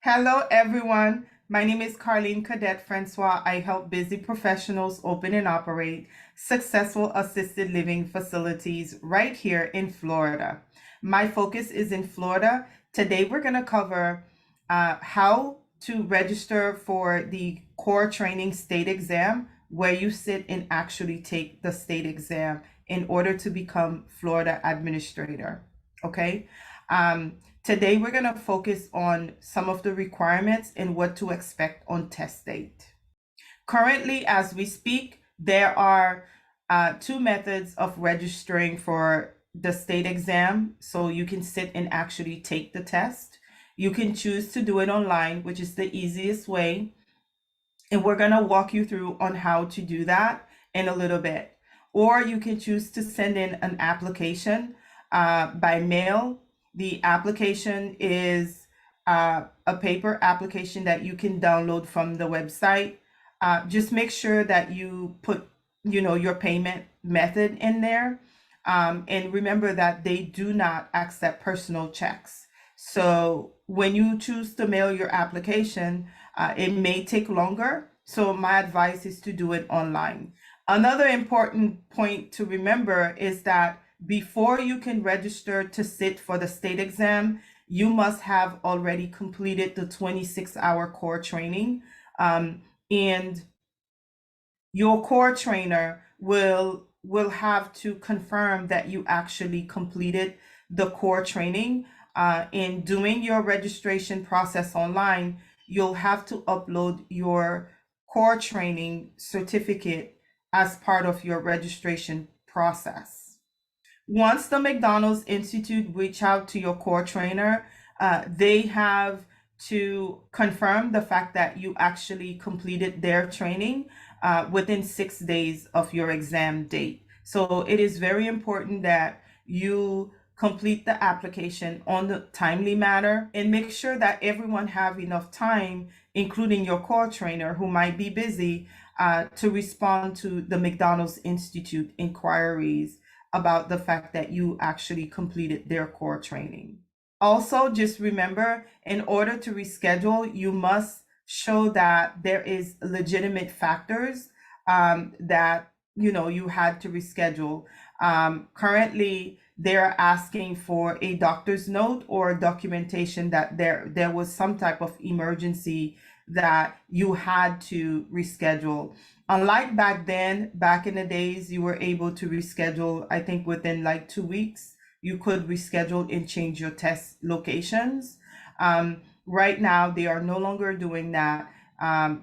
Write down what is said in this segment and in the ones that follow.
Hello, everyone. My name is Carlene Cadet Francois. I help busy professionals open and operate successful assisted living facilities right here in Florida. My focus is in Florida. Today, we're going to cover how to register for the core training state exam, where you sit and actually take the state exam in order to become Florida administrator. Okay. Today, we're going to focus on some of the requirements and what to expect on test date. Currently, as we speak, there are two methods of registering for the state exam, so you can sit and actually take the test. You can choose to do it online, which is the easiest way, and we're going to walk you through on how to do that in a little bit. Or you can choose to send in an application by mail. The application is a paper application that you can download from the website. Just make sure that you put, your payment method in there. And remember that they do not accept personal checks. So when you choose to mail your application, it may take longer. So my advice is to do it online. Another important point to remember is that before you can register to sit for the state exam, you must have already completed the 26-hour core training. And your core trainer will have to confirm that you actually completed the core training. In doing your registration process online, you'll have to upload your core training certificate as part of your registration process. Once the McDonald's Institute reach out to your core trainer, they have to confirm the fact that you actually completed their training within 6 days of your exam date. So it is very important that you complete the application on the timely manner and make sure that everyone have enough time, including your core trainer who might be busy, to respond to the McDonald's Institute inquiries about the fact that you actually completed their core training. Also, just remember, in order to reschedule, you must show that there is legitimate factors that you had to reschedule. Currently, they're asking for a doctor's note or documentation that there was some type of emergency that you had to reschedule. Unlike back then, back in the days, you were able to reschedule, I think within like 2 weeks, you could reschedule and change your test locations. Right now, they are no longer doing that.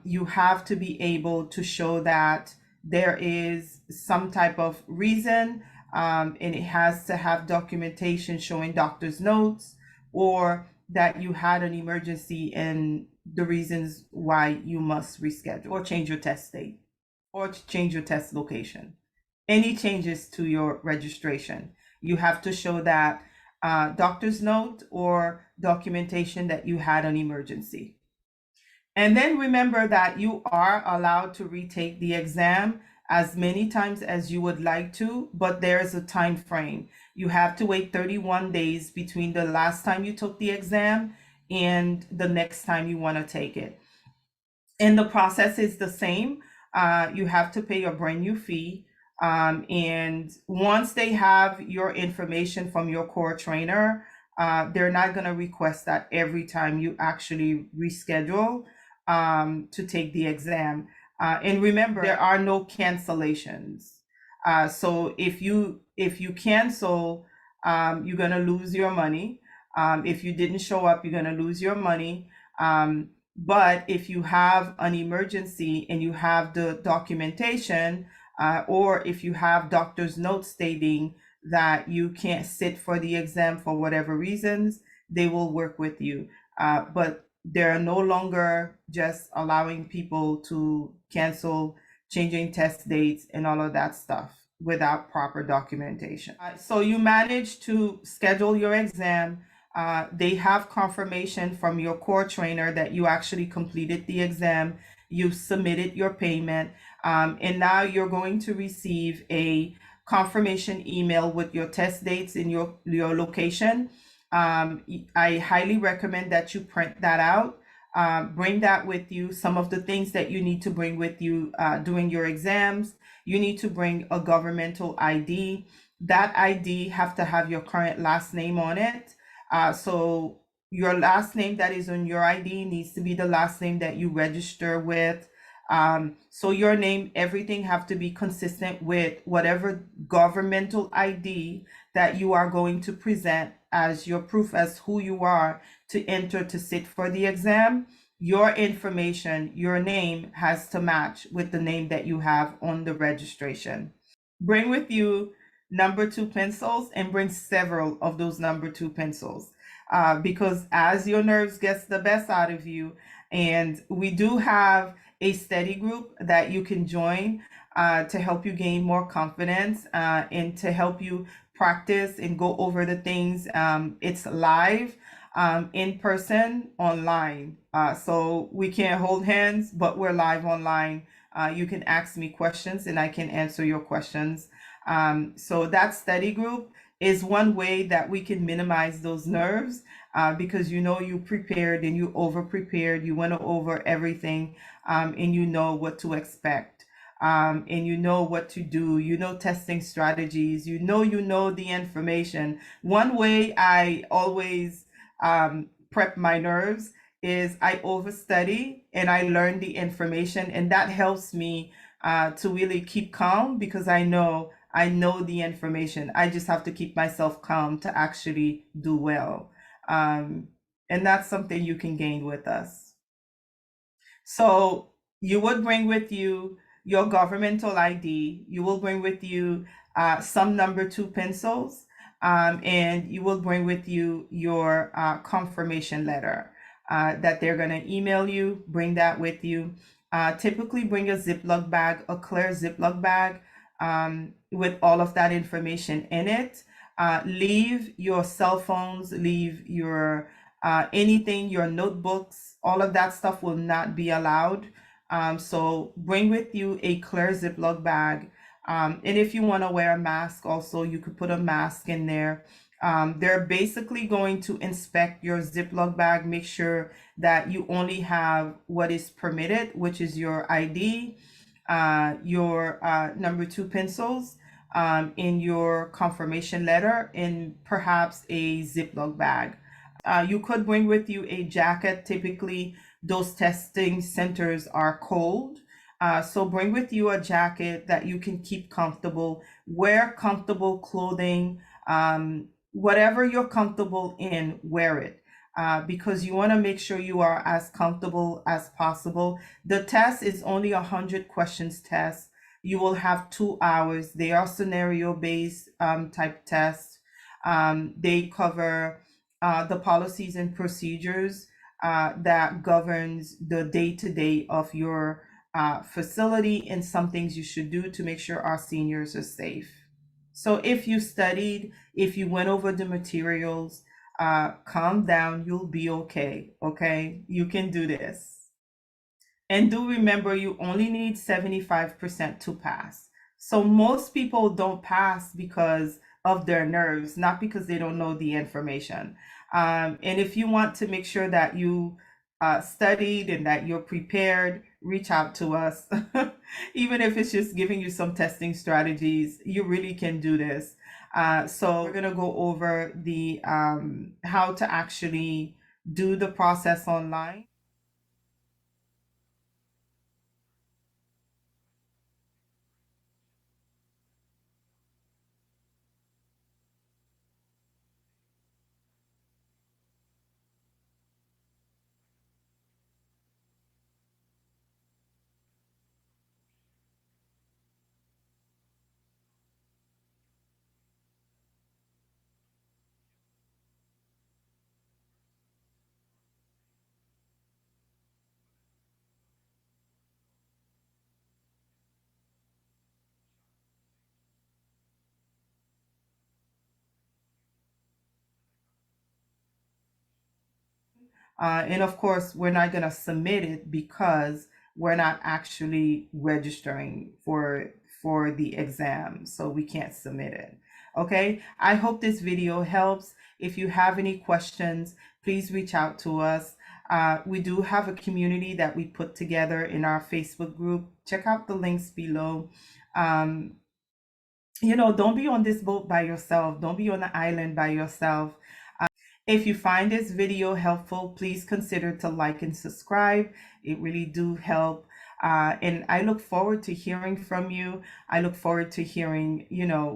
You have to be able to show that there is some type of reason, and it has to have documentation showing doctor's notes, or that you had an emergency and the reasons why you must reschedule or change your test date or to change your test location. Any changes to your registration, you have to show that doctor's note or documentation that you had an emergency. And then remember that you are allowed to retake the exam as many times as you would like to, but there is a time frame. You have to wait 31 days between the last time you took the exam and the next time you want to take it. And the process is the same. You have to pay a brand new fee. And once they have your information from your core trainer, they're not going to request that every time you actually reschedule to take the exam. And remember, there are no cancellations. So if you cancel, you're going to lose your money. If you didn't show up, you're going to lose your money. But if you have an emergency and you have the documentation, or if you have doctor's notes stating that you can't sit for the exam for whatever reasons, they will work with you. But they're no longer just allowing people to cancel, changing test dates and all of that stuff without proper documentation. So you manage to schedule your exam. They have confirmation from your core trainer that you actually completed the exam, you submitted your payment, and now you're going to receive a confirmation email with your test dates and your location. I highly recommend that you print that out. Bring that with you. Some of the things that you need to bring with you during your exams, you need to bring a governmental ID. That ID have to have your current last name on it. So your last name that is on your ID needs to be the last name that you register with. So your name, everything have to be consistent with whatever governmental ID that you are going to present as your proof as who you are to enter to sit for the exam. Your information, your name has to match with the name that you have on the registration. Bring with you number two pencils and bring several of those number two pencils because as your nerves gets the best out of you, and we do have a study group that you can join to help you gain more confidence and to help you practice and go over the things. It's live, in person, online. So we can't hold hands, but we're live online. You can ask me questions and I can answer your questions. So that study group is one way that we can minimize those nerves because you know you prepared and you over prepared, you went over everything and you know what to expect. And you know what to do, you know testing strategies, you know the information. One way I always prep my nerves is I overstudy and I learn the information, and that helps me to really keep calm because I know the information. I just have to keep myself calm to actually do well. Um, and that's something you can gain with us. So you would bring with you your governmental ID. You will bring with you some number two pencils, and you will bring with you your confirmation letter that they're going to email you. Bring that with you. Typically, bring a Ziploc bag, a clear Ziploc bag with all of that information in it. Leave your cell phones, leave your anything, your notebooks, all of that stuff will not be allowed. So bring with you a clear Ziploc bag. And if you want to wear a mask, also, you could put a mask in there. They're basically going to inspect your Ziploc bag, make sure that you only have what is permitted, which is your ID, your number two pencils, in your confirmation letter, and perhaps a Ziploc bag. You could bring with you a jacket. Typically, those testing centers are cold. So bring with you a jacket that you can keep comfortable. Wear comfortable clothing. Whatever you're comfortable in, wear it. Because you want to make sure you are as comfortable as possible. The test is only 100 questions test. You will have 2 hours. They are scenario based type tests. They cover the policies and procedures that governs the day-to-day of your facility and some things you should do to make sure our seniors are safe. So if you studied, if you went over the materials, calm down, you'll be okay. Okay, you can do this. And do remember, you only need 75% to pass. So most people don't pass because of their nerves, not because they don't know the information. And if you want to make sure that you studied and that you're prepared, reach out to us. Even if it's just giving you some testing strategies, you really can do this. So we're going to go over the how to actually do the process online. And of course, we're not going to submit it because we're not actually registering for the exam, so we can't submit it. Okay, I hope this video helps. If you have any questions, please reach out to us. We do have a community that we put together in our Facebook group. Check out the links below. Um, don't be on this boat by yourself. Don't be on the island by yourself. If you find this video helpful, please consider to like and subscribe. It really do help. And I look forward to hearing from you. I look forward to hearing,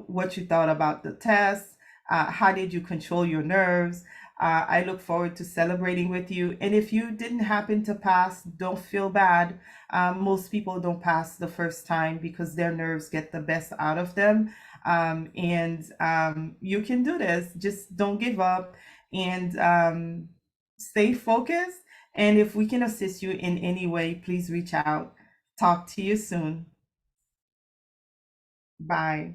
what you thought about the test. How did you control your nerves? I look forward to celebrating with you. And if you didn't happen to pass, don't feel bad. Most people don't pass the first time because their nerves get the best out of them. And you can do this. Just don't give up and stay focused. And if we can assist you in any way, please reach out. Talk to you soon. Bye.